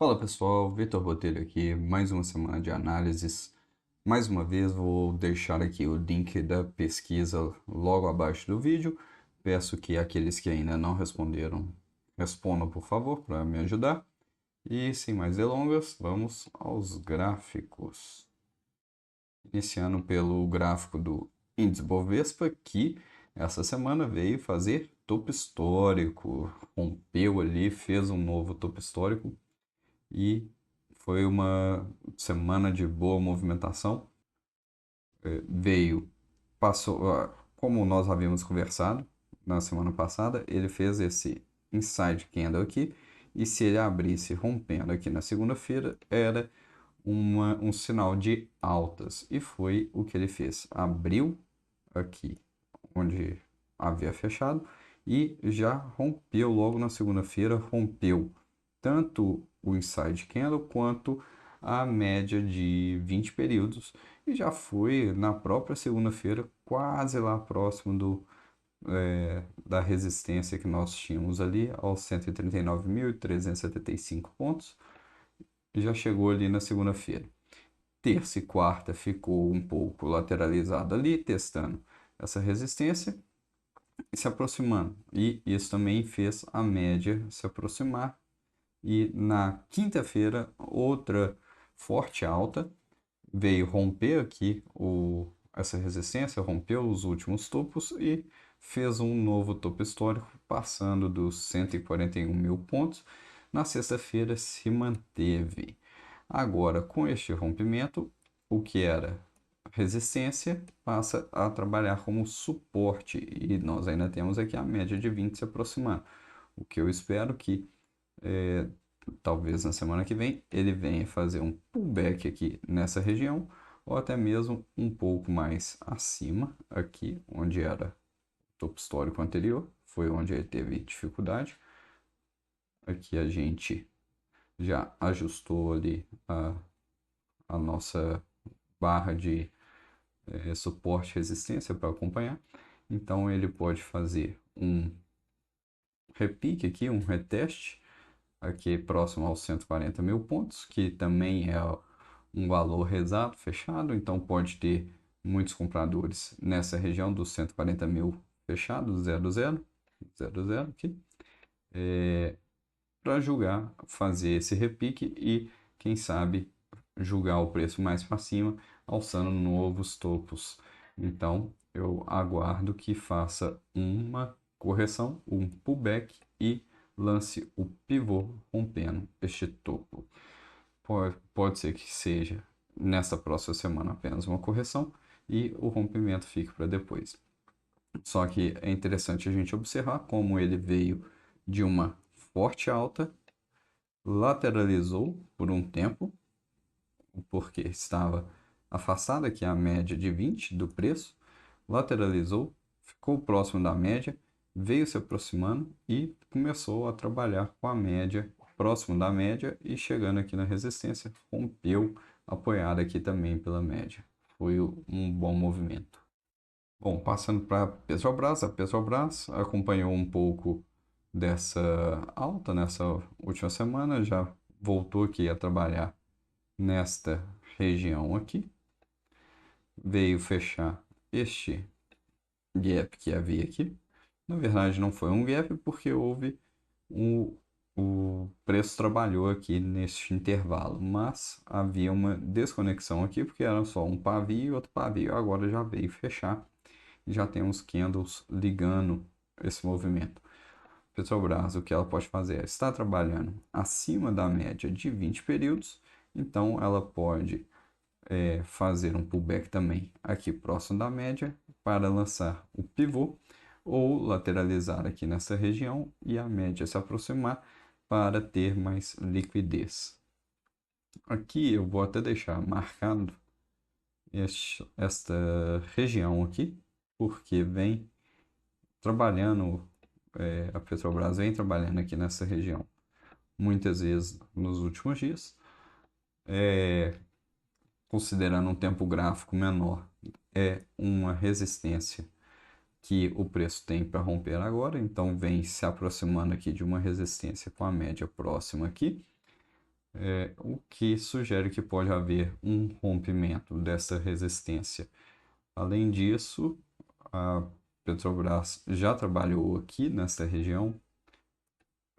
Fala pessoal, Vitor Botelho aqui, mais uma semana de análises. Mais uma vez vou deixar aqui o link da pesquisa logo abaixo do vídeo. Peço que aqueles que ainda não responderam, respondam por favor para me ajudar. E sem mais delongas, vamos aos gráficos. Iniciando pelo gráfico do índice Bovespa, que essa semana veio fazer topo histórico, rompeu ali, fez um novo topo histórico e foi uma semana de boa movimentação. Veio, passou, como nós havíamos conversado na semana passada, ele fez esse inside candle aqui, e se ele abrisse rompendo aqui na segunda-feira, era um sinal de altas, e foi o que ele fez. Abriu aqui onde havia fechado e já rompeu logo na segunda-feira, rompeu tanto o inside candle quanto a média de 20 períodos e já foi na própria segunda-feira quase lá próximo da resistência que nós tínhamos ali aos 139.375 pontos, já chegou ali na segunda-feira. Terça e quarta ficou um pouco lateralizado ali, testando essa resistência e se aproximando. E isso também fez a média se aproximar. E na quinta-feira, outra forte alta veio romper aqui essa resistência, rompeu os últimos topos e fez um novo topo histórico, passando dos 141 mil pontos. Na sexta-feira se manteve. Agora, com este rompimento, o que era resistência passa a trabalhar como suporte e nós ainda temos aqui a média de 20 se aproximando. O que eu espero que talvez na semana que vem ele venha fazer um pullback aqui nessa região ou até mesmo um pouco mais acima aqui onde era o topo histórico anterior, foi onde ele teve dificuldade. Aqui a gente já ajustou ali a nossa barra de suporte e resistência para acompanhar. Então ele pode fazer um repique aqui, um reteste aqui próximo aos 140 mil pontos, que também é um valor exato fechado, então pode ter muitos compradores nessa região dos 140 mil fechados, 00 aqui, para julgar, fazer esse repique e, quem sabe, julgar o preço mais para cima, alçando novos topos. Então, eu aguardo que faça uma correção, um pullback e lance o pivô rompendo este topo. Pode ser que seja nessa próxima semana apenas uma correção e o rompimento fique para depois. Só que é interessante a gente observar como ele veio de uma forte alta, lateralizou por um tempo, porque estava afastada aqui a média de 20 do preço, lateralizou, ficou próximo da média, veio se aproximando e começou a trabalhar com a média, próximo da média e chegando aqui na resistência, rompeu, apoiado aqui também pela média. Foi um bom movimento. Bom, passando para a Petrobras acompanhou um pouco dessa alta nessa última semana, já voltou aqui a trabalhar nesta região aqui, veio fechar este gap que havia aqui. Na verdade, não foi um gap porque houve o preço trabalhou aqui neste intervalo, mas havia uma desconexão aqui porque era só um pavio e outro pavio. Agora já veio fechar e já tem uns candles ligando esse movimento. Petrobras, o que ela pode fazer? Está trabalhando acima da média de 20 períodos, então ela pode fazer um pullback também aqui próximo da média para lançar o pivô ou lateralizar aqui nessa região e a média se aproximar para ter mais liquidez. Aqui eu vou até deixar marcado esta região aqui, porque vem trabalhando, a Petrobras vem trabalhando aqui nessa região muitas vezes nos últimos dias. Considerando um tempo gráfico menor, é uma resistência que o preço tem para romper agora, então vem se aproximando aqui de uma resistência com a média próxima aqui. o que sugere que pode haver um rompimento dessa resistência. Além disso, a Petrobras já trabalhou aqui nesta região.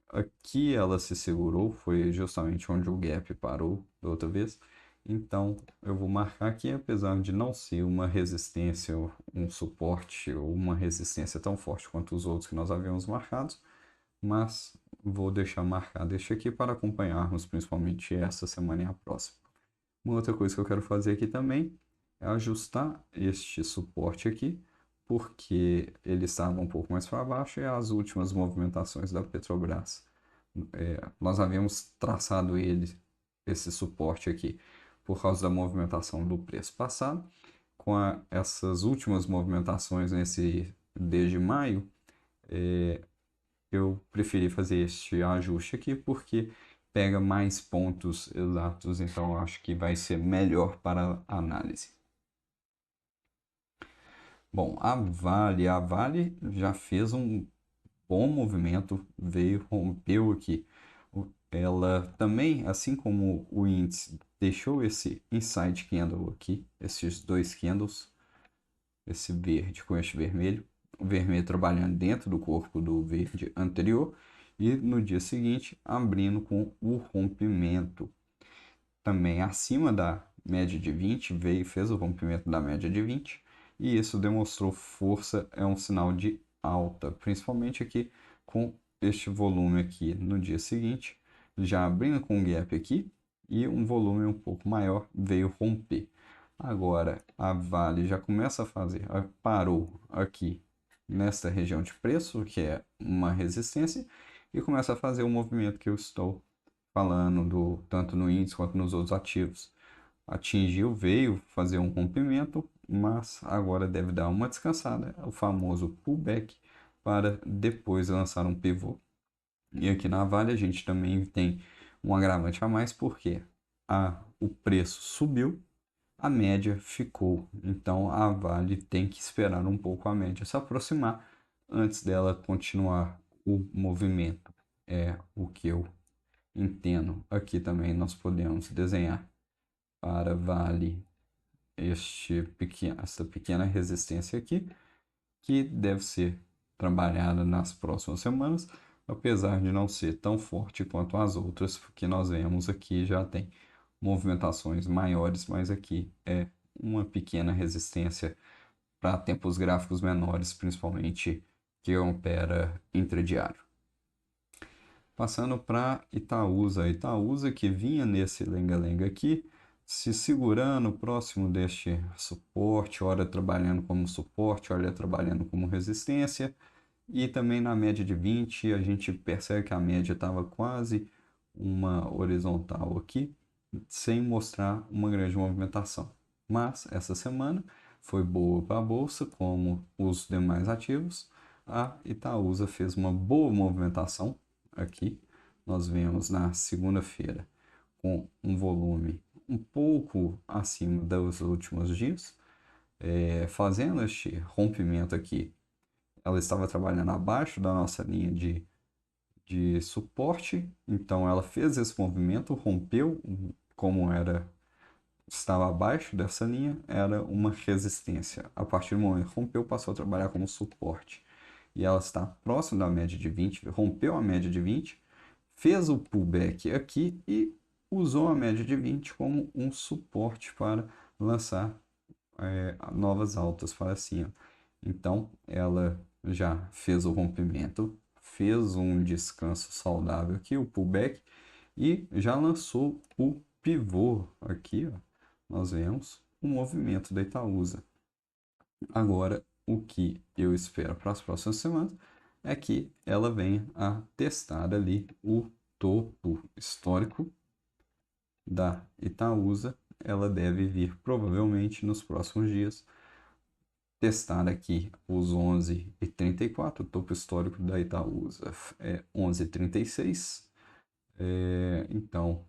Aqui ela se segurou, foi justamente onde o gap parou da outra vez. Então eu vou marcar aqui, apesar de não ser uma resistência, um suporte ou uma resistência tão forte quanto os outros que nós havíamos marcados, mas vou deixar marcado este aqui para acompanharmos principalmente essa semana e a próxima. Uma outra coisa que eu quero fazer aqui também é ajustar este suporte aqui, porque ele estava um pouco mais para baixo e as últimas movimentações da Petrobras. Nós havíamos traçado esse suporte aqui, por causa da movimentação do preço passado. Com essas últimas movimentações desde maio, eu preferi fazer este ajuste aqui porque pega mais pontos exatos, então eu acho que vai ser melhor para a análise. Bom, a Vale já fez um bom movimento, veio, rompeu aqui. Ela também, assim como o índice, deixou esse inside candle aqui, esses dois candles, esse verde com este vermelho, o vermelho trabalhando dentro do corpo do verde anterior e no dia seguinte abrindo com o rompimento também acima da média de 20, veio e fez o rompimento da média de 20 e isso demonstrou força, é um sinal de alta, principalmente aqui com este volume aqui no dia seguinte, já abrindo com um gap aqui e um volume um pouco maior veio romper. Agora a Vale já começa a fazer, parou aqui nesta região de preço, que é uma resistência, e começa a fazer o movimento que eu estou falando tanto no índice quanto nos outros ativos. Atingiu, veio fazer um rompimento, mas agora deve dar uma descansada, o famoso pullback, para depois lançar um pivô. E aqui na Vale a gente também tem um agravante a mais, porque o preço subiu, a média ficou. Então a Vale tem que esperar um pouco a média se aproximar antes dela continuar o movimento. É o que eu entendo. Aqui também nós podemos desenhar para Vale esta pequena resistência aqui, que deve ser trabalhada nas próximas semanas, apesar de não ser tão forte quanto as outras que nós vemos aqui, já tem movimentações maiores, mas aqui é uma pequena resistência para tempos gráficos menores, principalmente que opera intradiário. Passando para Itaúsa. Itaúsa que vinha nesse lenga-lenga aqui, se segurando próximo deste suporte, ora trabalhando como suporte, ora trabalhando como resistência. E também na média de 20, a gente percebe que a média estava quase uma horizontal aqui, sem mostrar uma grande movimentação. Mas essa semana foi boa para a bolsa, como os demais ativos. A Itaúsa fez uma boa movimentação aqui. Nós vemos na segunda-feira com um volume um pouco acima dos últimos dias, fazendo este rompimento aqui. Ela estava trabalhando abaixo da nossa linha de suporte, então ela fez esse movimento, rompeu, como estava abaixo dessa linha, era uma resistência. A partir do momento que rompeu, passou a trabalhar como suporte. E ela está próxima da média de 20, rompeu a média de 20, fez o pullback aqui e usou a média de 20 como um suporte para lançar novas altas para cima. Então, ela já fez o rompimento, fez um descanso saudável aqui, o pullback, e já lançou o pivô aqui, ó. Nós vemos o movimento da Itaúsa. Agora, o que eu espero para as próximas semanas é que ela venha a testar ali o topo histórico da Itaúsa. Ela deve vir provavelmente nos próximos dias testar aqui os 11,34, o topo histórico da Itaúsa é 11,36. Então,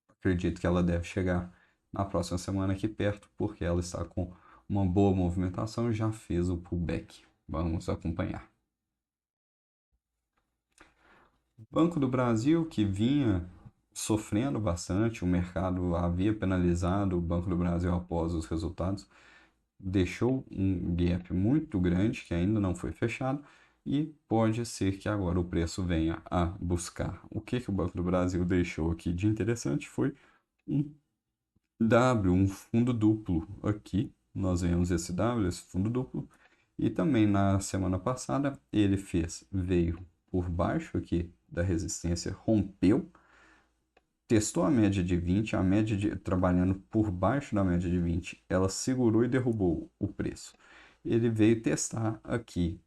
acredito que ela deve chegar na próxima semana aqui perto, porque ela está com uma boa movimentação e já fez o pullback. Vamos acompanhar. Banco do Brasil, que vinha sofrendo bastante, o mercado havia penalizado o Banco do Brasil após os resultados, deixou um gap muito grande que ainda não foi fechado e pode ser que agora o preço venha a buscar. O que que o Banco do Brasil deixou aqui de interessante foi um W, um fundo duplo aqui. Nós vemos esse W, esse fundo duplo, e também na semana passada ele veio por baixo aqui da resistência, rompeu, testou a média de 20, trabalhando por baixo da média de 20, ela segurou e derrubou o preço. Ele veio testar aqui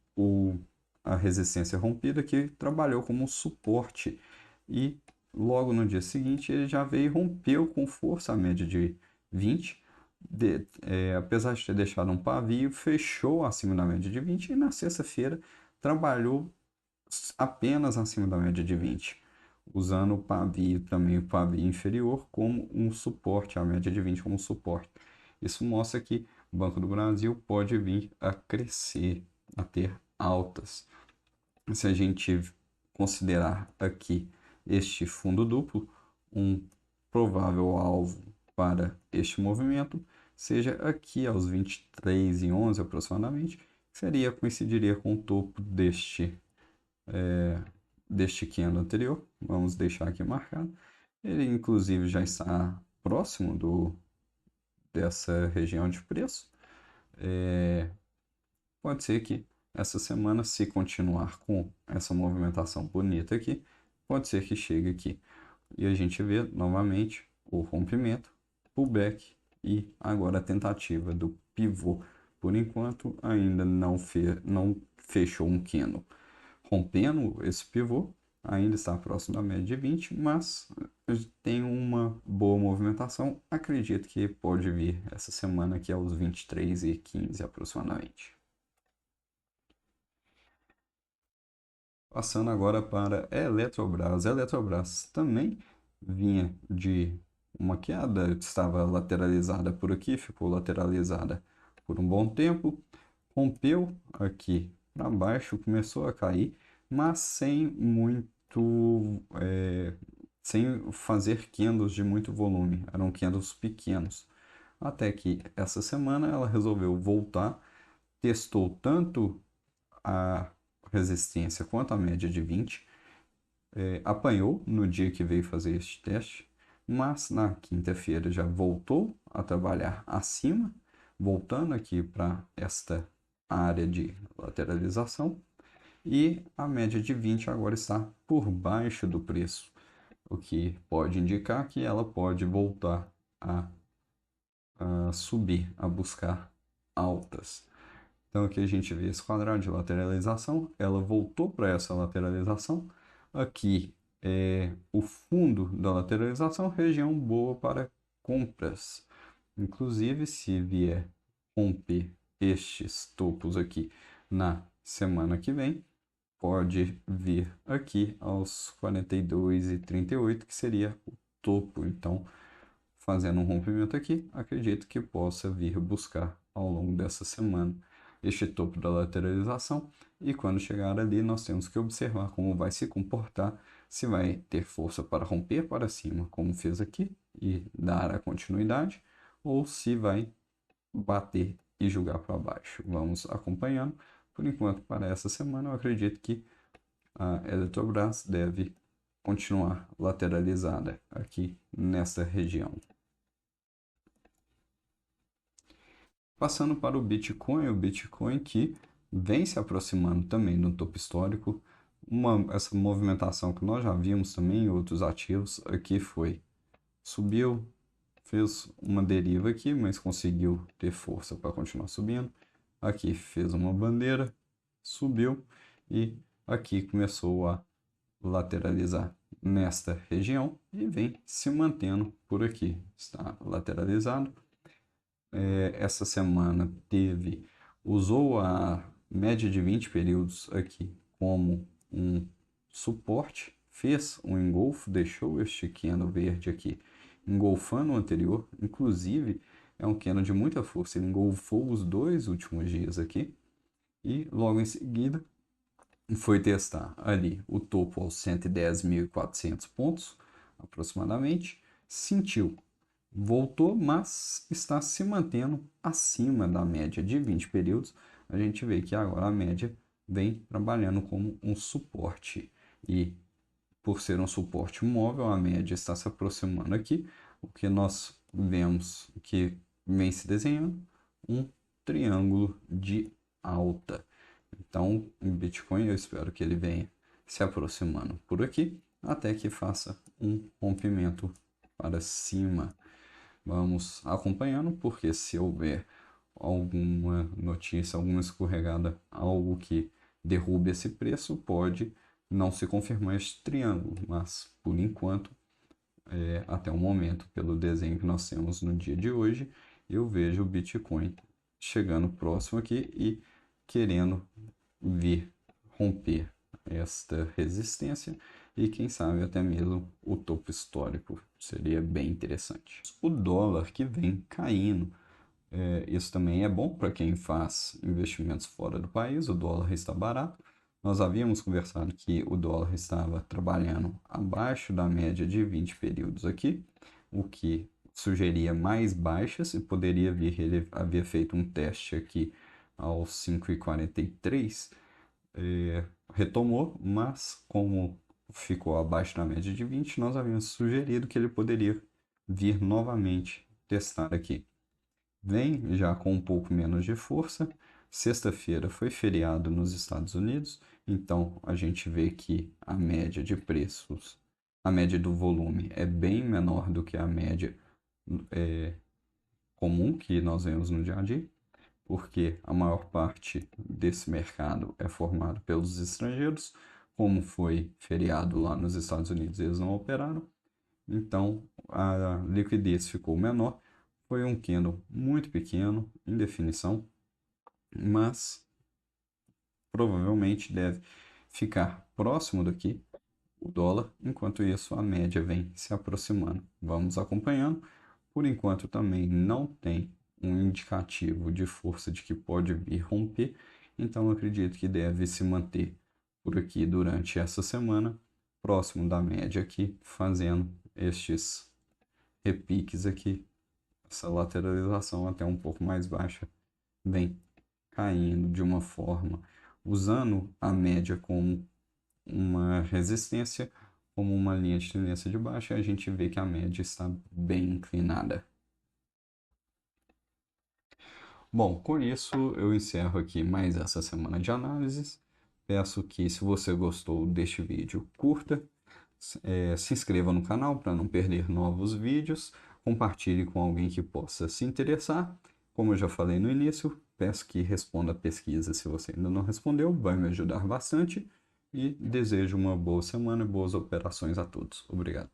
a resistência rompida, que trabalhou como suporte, e logo no dia seguinte ele já veio e rompeu com força a média de 20. Apesar de ter deixado um pavio, fechou acima da média de 20 e na sexta-feira trabalhou apenas acima da média de 20, usando o pavio também, o pavio inferior, como um suporte, a média de 20 como suporte. Isso mostra que o Banco do Brasil pode vir a crescer, a ter altas. Se a gente considerar aqui este fundo duplo, um provável alvo para este movimento seja aqui aos 23,11 aproximadamente, que coincidiria com o topo deste candle anterior. Vamos deixar aqui marcado. Ele inclusive já está próximo dessa região de preço. Pode ser que essa semana, se continuar com essa movimentação bonita aqui, pode ser que chegue aqui. E a gente vê novamente o rompimento, pullback e agora a tentativa do pivô. Por enquanto ainda não fechou um candle rompendo esse pivô, ainda está próximo da média de 20, mas tem uma boa movimentação. Acredito que pode vir essa semana aqui aos 23,15 aproximadamente. Passando agora para a Eletrobras. A Eletrobras também vinha de uma queda, estava lateralizada por aqui, ficou lateralizada por um bom tempo, rompeu aqui para baixo, começou a cair, mas sem fazer candles de muito volume, eram candles pequenos. Até que essa semana ela resolveu voltar, testou tanto a resistência quanto a média de 20, apanhou no dia que veio fazer este teste, mas na quinta-feira já voltou a trabalhar acima, voltando aqui para esta área de lateralização, e a média de 20 agora está por baixo do preço, o que pode indicar que ela pode voltar a subir, a buscar altas. Então aqui a gente vê esse quadrado de lateralização, ela voltou para essa lateralização. Aqui é o fundo da lateralização, região boa para compras. Inclusive, se vier romper estes topos aqui na semana que vem, pode vir aqui aos 42,38, que seria o topo. Então, fazendo um rompimento aqui, acredito que possa vir buscar ao longo dessa semana este topo da lateralização, e quando chegar ali nós temos que observar como vai se comportar, se vai ter força para romper para cima, como fez aqui, e dar a continuidade, ou se vai bater e jogar para baixo. Vamos acompanhando. Por enquanto, para essa semana, eu acredito que a Eletrobras deve continuar lateralizada aqui nessa região. Passando para o Bitcoin que vem se aproximando também do topo histórico. Essa movimentação que nós já vimos também em outros ativos, aqui subiu, fez uma deriva aqui, mas conseguiu ter força para continuar subindo. Aqui fez uma bandeira, subiu e aqui começou a lateralizar nesta região e vem se mantendo por aqui. Está lateralizado. Essa semana usou a média de 20 períodos aqui como um suporte, fez um engolfo, deixou este candle verde aqui engolfando o anterior, inclusive é um candle de muita força, ele engolfou os dois últimos dias aqui e logo em seguida foi testar ali o topo aos 110.400 pontos, aproximadamente, sentiu, voltou, mas está se mantendo acima da média de 20 períodos. A gente vê que agora a média vem trabalhando como um suporte e por ser um suporte móvel, a média está se aproximando aqui, o que nós vemos que vem se desenhando um triângulo de alta. Então, o Bitcoin, eu espero que ele venha se aproximando por aqui, até que faça um rompimento para cima. Vamos acompanhando, porque se houver alguma notícia, alguma escorregada, algo que derrube esse preço, pode não se confirmar este triângulo, mas por enquanto, até o momento, pelo desenho que nós temos no dia de hoje, eu vejo o Bitcoin chegando próximo aqui e querendo vir romper esta resistência e quem sabe até mesmo o topo histórico. Seria bem interessante. O dólar que vem caindo, isso também é bom para quem faz investimentos fora do país. O dólar está barato. Nós havíamos conversado que o dólar estava trabalhando abaixo da média de 20 períodos aqui, o que sugeria mais baixas e poderia vir. Ele havia feito um teste aqui aos 5,43, retomou, mas como ficou abaixo da média de 20, nós havíamos sugerido que ele poderia vir novamente testar aqui. Vem já com um pouco menos de força. Sexta-feira foi feriado nos Estados Unidos, então a gente vê que a média de preços, a média do volume é bem menor do que a média comum que nós vemos no dia a dia, porque a maior parte desse mercado é formado pelos estrangeiros. Como foi feriado lá nos Estados Unidos, eles não operaram, então a liquidez ficou menor. Foi um candle muito pequeno, em definição, mas provavelmente deve ficar próximo daqui o dólar. Enquanto isso, a média vem se aproximando. Vamos acompanhando. Por enquanto, também não tem um indicativo de força de que pode vir romper, então acredito que deve se manter por aqui durante essa semana, próximo da média aqui, fazendo estes repiques aqui. Essa lateralização até um pouco mais baixa vem caindo de uma forma, usando a média como uma resistência, como uma linha de tendência de baixa. A gente vê que a média está bem inclinada. Bom, com isso eu encerro aqui mais essa semana de análises. Peço que, se você gostou deste vídeo, curta, se inscreva no canal para não perder novos vídeos, compartilhe com alguém que possa se interessar. Como eu já falei no início, peço que responda a pesquisa se você ainda não respondeu, vai me ajudar bastante. E desejo uma boa semana e boas operações a todos. Obrigado.